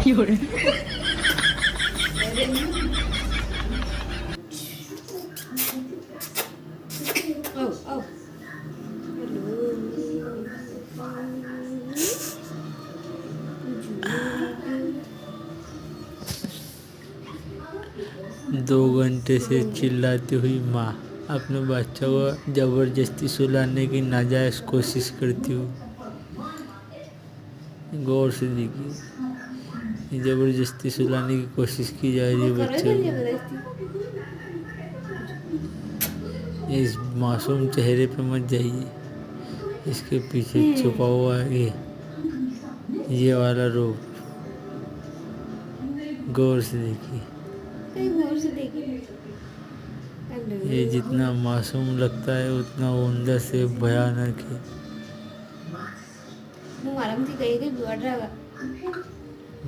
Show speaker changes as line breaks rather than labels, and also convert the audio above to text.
Oh, oh.
दो घंटे से चिल्लाती हुई माँ अपने बच्चों को जबरदस्ती सुलाने की नाजायज कोशिश करती हुई। गौर से देखिए, जबरदस्ती सुलाने की कोशिश की जा रही है बच्चे को। इस मासूम चेहरे पे मत जाइए, इसके पीछे छुपा हुआ है ये वाला रूप। गौर से देखिए, ये जितना मासूम लगता है उतना अंदर से भयानक है।
मुंह आराम से कहीं कहीं बढ़ रहा है।